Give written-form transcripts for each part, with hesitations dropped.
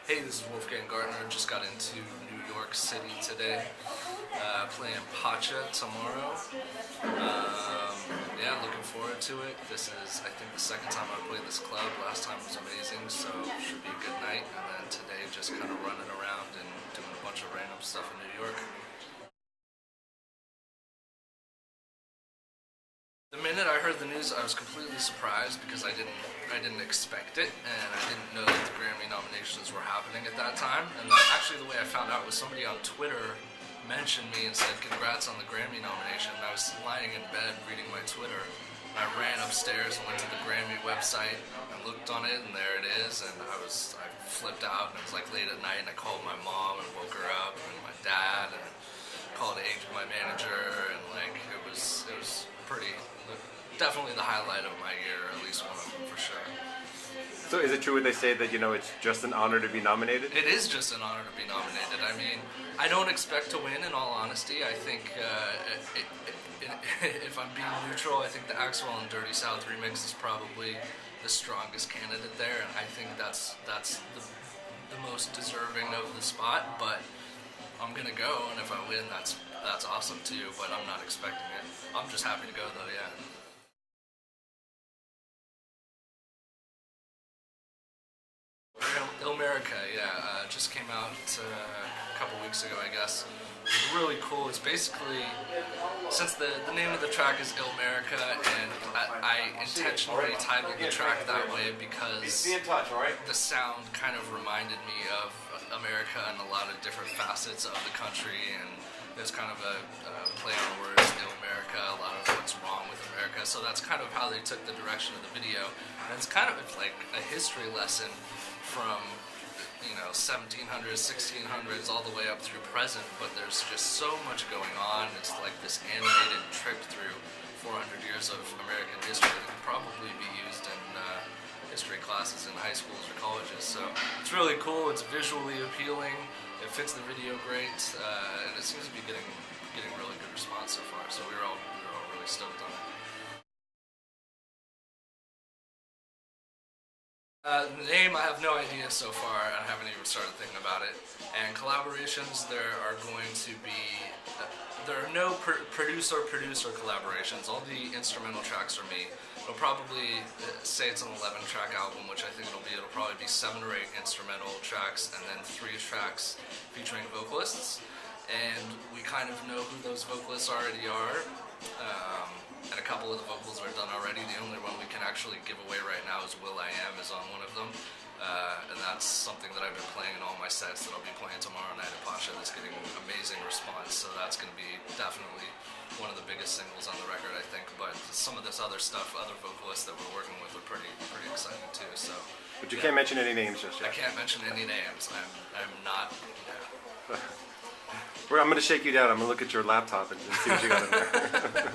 Hey, this is Wolfgang Gartner. Just got into New York City today, playing Pacha tomorrow. Yeah, looking forward to it. This is, I think, the second time I played this club. Last time was amazing, so should be a good night. And then today, just kind of running around and doing a bunch of random stuff in New York. The minute I heard the news, I was completely surprised because I didn't expect it, and I didn't know that the Grammy nominations were happening at that time. And actually, the way I found out was somebody on Twitter mentioned me and said, "Congrats on the Grammy nomination." And I was lying in bed reading my Twitter, and I ran upstairs and went to the Grammy website and looked on it, and there it is. And I flipped out, and it was like late at night, and I called my mom and woke her up, and my dad, and called my manager, and like it was pretty. Definitely the highlight of my year, at least one of them for sure. So is it true when they say that, it's just an honor to be nominated? It is just an honor to be nominated. I mean, I don't expect to win, in all honesty. I think, if I'm being neutral, I think the Axwell and Dirty South remix is probably the strongest candidate there, and I think that's the most deserving of the spot, but I'm gonna go, and if I win, that's awesome too, but I'm not expecting it. I'm just happy to go though, yeah. America, yeah, just came out a couple weeks ago, I guess. It's really cool. It's basically, since the name of the track is America, and I intentionally titled the track that way because the sound kind of reminded me of America and a lot of different facets of the country, and there's kind of a play on words, America, a lot of what's wrong with America. So that's kind of how they took the direction of the video. And it's kind of like a history lesson from 1700s, 1600s, all the way up through present, but there's just so much going on. It's like this animated trip through 400 years of American history that could probably be used in history classes in high schools or colleges. So it's really cool. It's visually appealing. It fits the video great, and it seems to be getting really good response so far. So we were all really stoked on it. The name, I have no idea so far. I haven't even started thinking about it. And collaborations, there are going to be, there are no producer collaborations. All the instrumental tracks are me. It'll probably say it's an 11-track album, which I think it'll probably be 7 or 8 instrumental tracks, and then 3 tracks featuring vocalists. And we kind of know who those vocalists already are. And a couple of the vocals are done already. The only one we can actually give away right now is Will I Am is on one of them. And that's something that I've been playing in all my sets that I'll be playing tomorrow night at Pacha. That's getting amazing response, so that's going to be definitely one of the biggest singles on the record, I think. But some of this other stuff, other vocalists that we're working with are pretty exciting too. So. But you can't mention any names just yet. I can't mention any names. I'm not. Yeah. I'm going to shake you down. I'm going to look at your laptop and see what you got in there.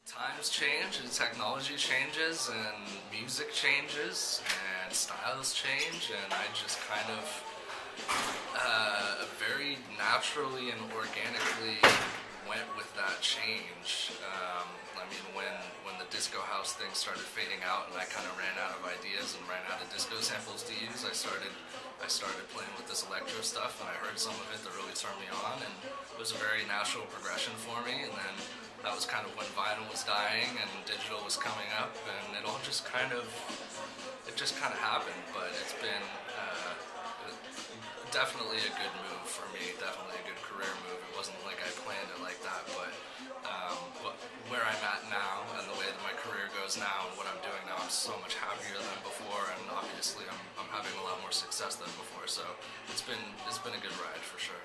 Times change, and technology changes, and music changes, and styles change, and I just kind of very naturally and organically went with that change. I mean, when the disco house thing started fading out, and I kind of ran out of ideas and ran out of disco samples to use, I started playing with this electro stuff, and I heard some of it that really turned me on, and it was a very natural progression for me. And then that was kind of when vinyl was dying and digital was coming up, and it all just kind of happened. But it's been definitely a good move for me, definitely a good career move. It wasn't like I planned it like that, but where I'm at now and the way that my career goes now and what I'm doing now, I'm so much happier than before, and obviously I'm having a lot more success than before. So it's been a good ride for sure.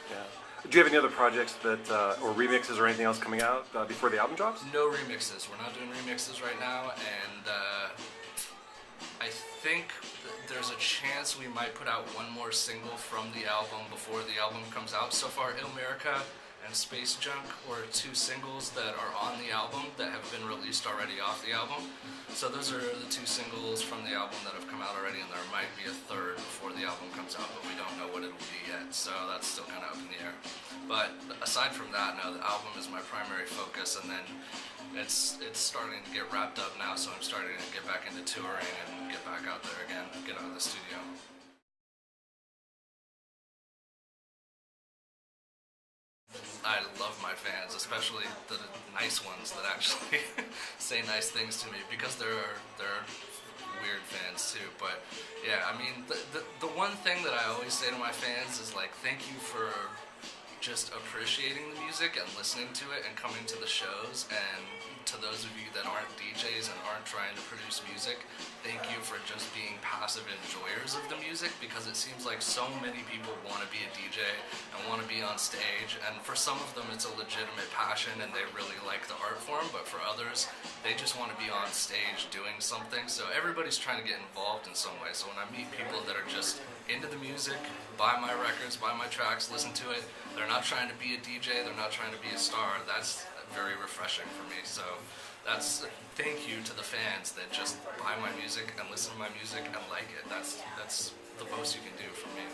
Yeah. Do you have any other projects that or remixes or anything else coming out before the album drops? No remixes. We're not doing remixes right now, and I think there's a chance we might put out one more single from the album before the album comes out. So far, America and Space Junk were 2 singles that are on the album that have been released already off the album. So those are the two singles from the album that have come out already, and there might be a third before the album comes out, but we don't know what it'll be yet, so that's still kind of up in the air. But aside from that, no, the album is my primary focus, and then it's starting to get wrapped up now, so I'm starting to get back into touring and get back out there again, get out of the studio. I love my fans, especially the nice ones that actually say nice things to me, because there are weird fans too. But yeah, I mean, the one thing that I always say to my fans is like, thank you for just appreciating the music and listening to it and coming to the shows, and to those of you that aren't DJs and aren't trying to produce music, thank you for just being passive enjoyers of the music, because it seems like so many people want to be a DJ and want to be on stage, and for some of them it's a legitimate passion and they really like the art form, but for others they just want to be on stage doing something. So everybody's trying to get involved in some way. So when I meet people that are just into the music, buy my records, buy my tracks, listen to it, they're not trying to be a DJ, they're not trying to be a star, that's very refreshing for me. So that's thank you to the fans that just buy my music and listen to my music and like it. That's the most you can do for me.